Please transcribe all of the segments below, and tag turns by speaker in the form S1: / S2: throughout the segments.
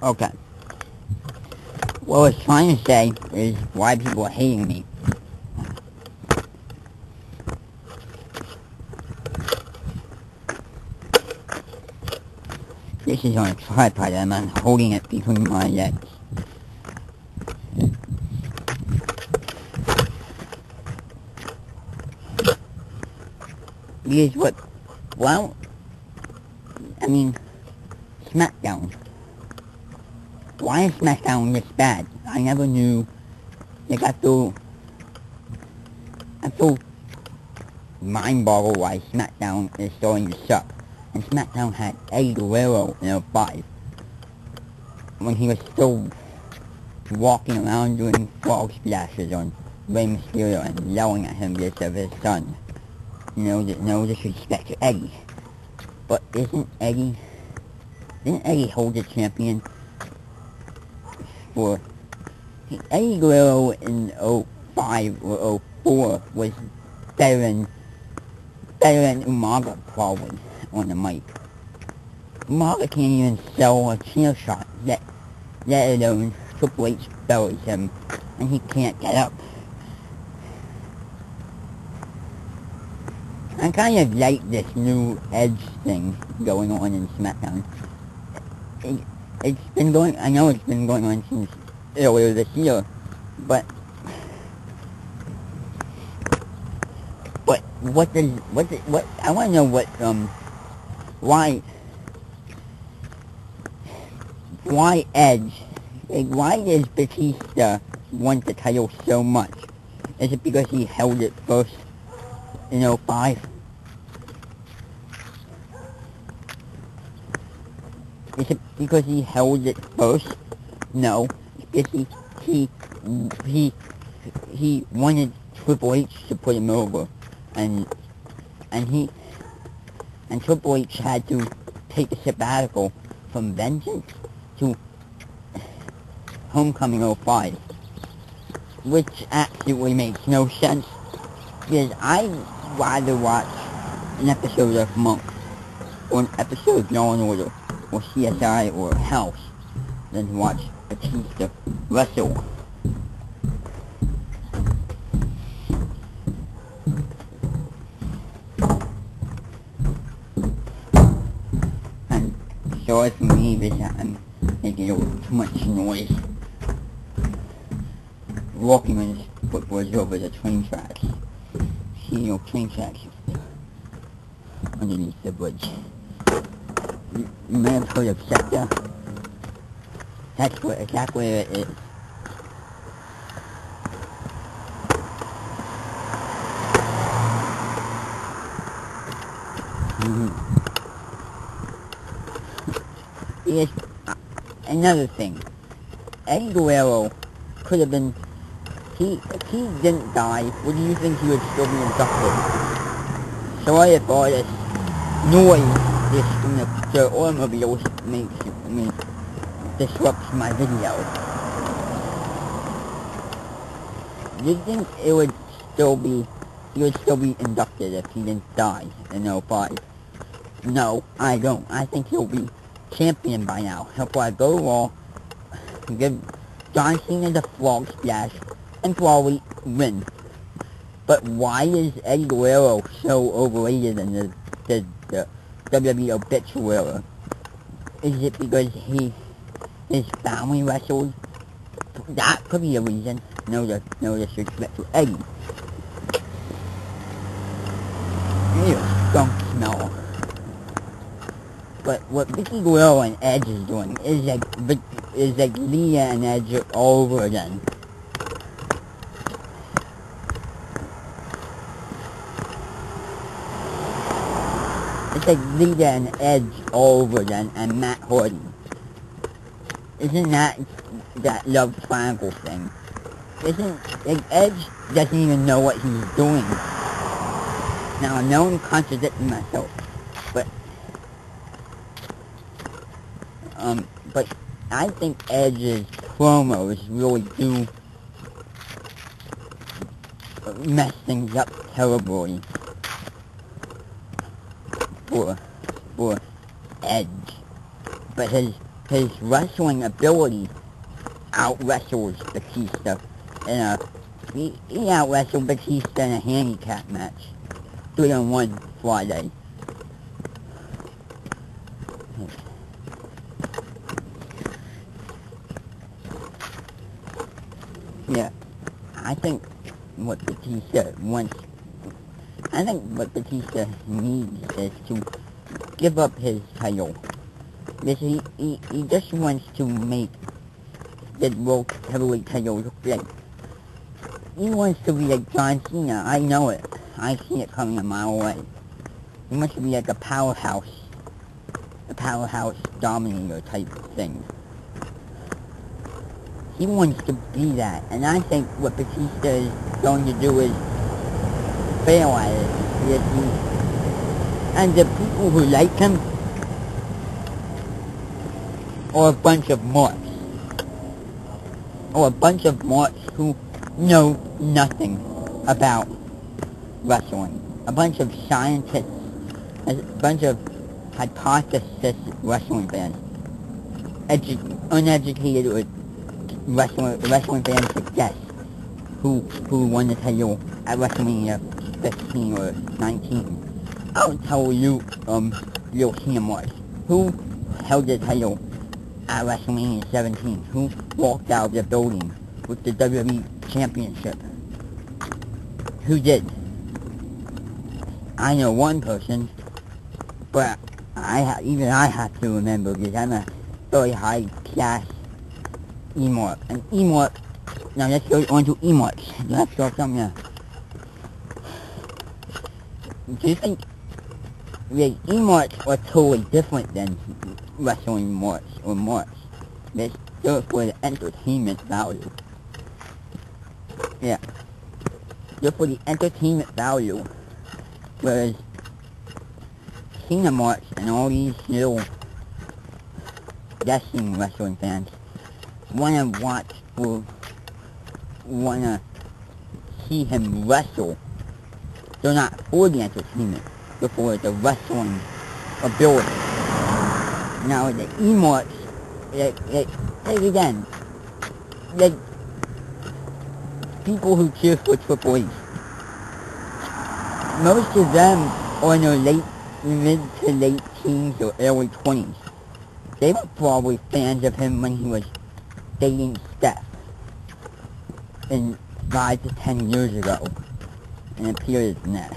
S1: Okay. What I was trying to say is why people are hating me. This is on a tripod and I'm holding it between my legs. Here's what, well, I mean, SmackDown. Why is SmackDown this bad? I never knew. Like, I feel mind-boggled why SmackDown is starting to suck. And SmackDown had Eddie Guerrero in 05. When he was still walking around doing frog splashes on Rey Mysterio and yelling at him because of his son. No disrespect to Eddie. But didn't Eddie hold the champion for... Eddie Guerrero in 05 or 04 was better than Umaga probably on the mic. Umaga can't even sell a chair shot, let alone Triple H buries him and he can't get up. I kind of like this new Edge thing going on in SmackDown. It's been going, I know it's been going on since earlier this year, but I want to know why Edge, like, why does Batista want the title so much? Is it because he held it first in 05? Is it because he held it first? No. It's because he wanted Triple H to put him over. And Triple H had to take a sabbatical from Vengeance to Homecoming 05. Which absolutely makes no sense. Because I'd rather watch an episode of Monk, or an episode of Law & Order, or CSI, or House, than watch Batista wrestle. And sorry for me because I'm making a little too much noise. Walking on this footboard over the train tracks. See, train tracks underneath the bridge. You may have heard of Sector. That's where it is. Here's another thing. Eddie Guerrero could have been... If he didn't die, would you think he would still be inducted? Sorry if all this noise from the automobiles disrupts my video. Do you think he would still be inducted if he didn't die in 05? No, I don't. I think he'll be champion by now. He'll probably go Raw, give John Cena the frog splash, and probably win. But why is Eddie Guerrero so overrated in the WWE obituary? Is it because his family wrestled? That could be a reason. No disrespect to Eddie. Ew, skunk smell. But what Vicky Guerrero and Edge is doing is like Leah and Edge all over again. It's like Lita and Edge all over again, and Matt Hardy. Isn't that love triangle thing? Like, Edge doesn't even know what he's doing. Now, I know I'm contradicting myself, but I think Edge's promos really do mess things up terribly for Edge. But his his wrestling ability out-wrestles Batista in a... He out-wrestled Batista in a handicap match. 3-on-1 Friday. Yeah, I think what Batista needs is to give up his title. Because he just wants to make the World Heavyweight title look like... He wants to be like John Cena, I know it. I see it coming a mile away. He wants to be like a powerhouse dominator type thing. He wants to be that, and I think what Batista is going to do is fail at it. And the people who like him are a bunch of marks. Or a bunch of marks who know nothing about wrestling. A bunch of scientists, a bunch of hypothesis wrestling fans. Uneducated wrestling fans that guess who won the title at WrestleMania 15 or 19. I'll tell you, you'll see him watch. Who held the title at WrestleMania 17? Who walked out of the building with the WWE Championship? Who did? I know one person, but even I have to remember because I'm a very high class E-Mark. And E-Mark, now let's go on to E-Marks. Let's go something else. Do you think the E-Marks are totally different than wrestling marks or marks? They're still for the entertainment value. Yeah. They're for the entertainment value. Whereas Cena marks and all these little guessing wrestling fans wanna watch or wanna see him wrestle. They're not for the entertainment, they're for the wrestling ability. Now the E-Marks, take again, the people who cheer for Triple H, most of them are in their mid to late teens or early 20s. They were probably fans of him when he was dating Steph in 5 to 10 years ago, and it appears in that.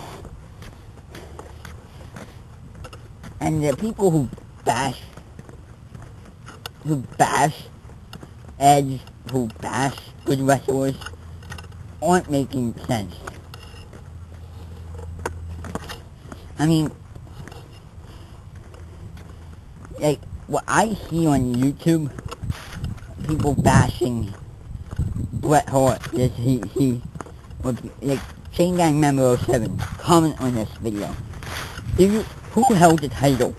S1: And the people who bash Edge, who bash good wrestlers, aren't making sense. I mean, like, what I see on YouTube, people bashing Bret Hart, he was, like, Chain Gang Member 07, comment on this video. Who held the title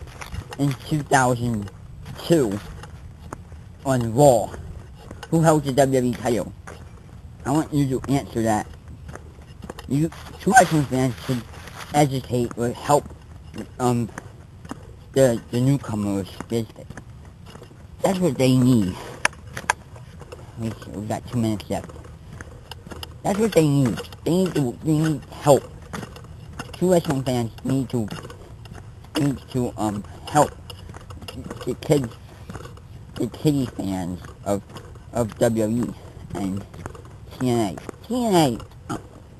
S1: in 2002 on Raw? Who held the WWE title? I want you to answer that. You two wrestling fans should educate or help the newcomers. That's what they need. We got 2 minutes left. That's what they need. They need help. Two wrestling fans need to help the kiddie fans of WWE and TNA.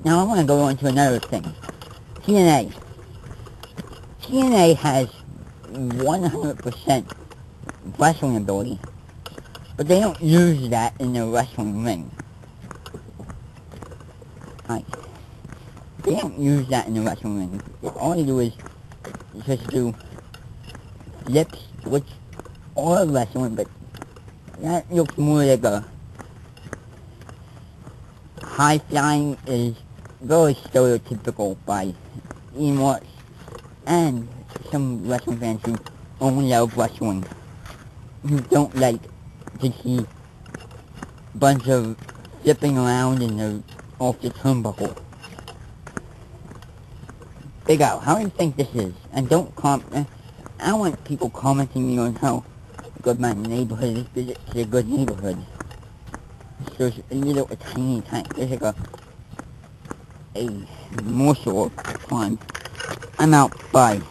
S1: Now I want to go on to another thing. TNA has 100% wrestling ability, but they don't use that in the wrestling ring. Right. They don't use that in the wrestling ring. All they do is just do flips, which are wrestling, but that looks more like a high flying is very stereotypical by E-Marks and some wrestling fans who only love wrestling, who don't like to see a bunch of flipping around in the off the turnbuckle. Big Al, how do you think this is? And don't I want people commenting me on how of my neighborhood is visit to a good neighborhood. So it's a little, a tiny, there's like a morsel of climb. I'm out, bye.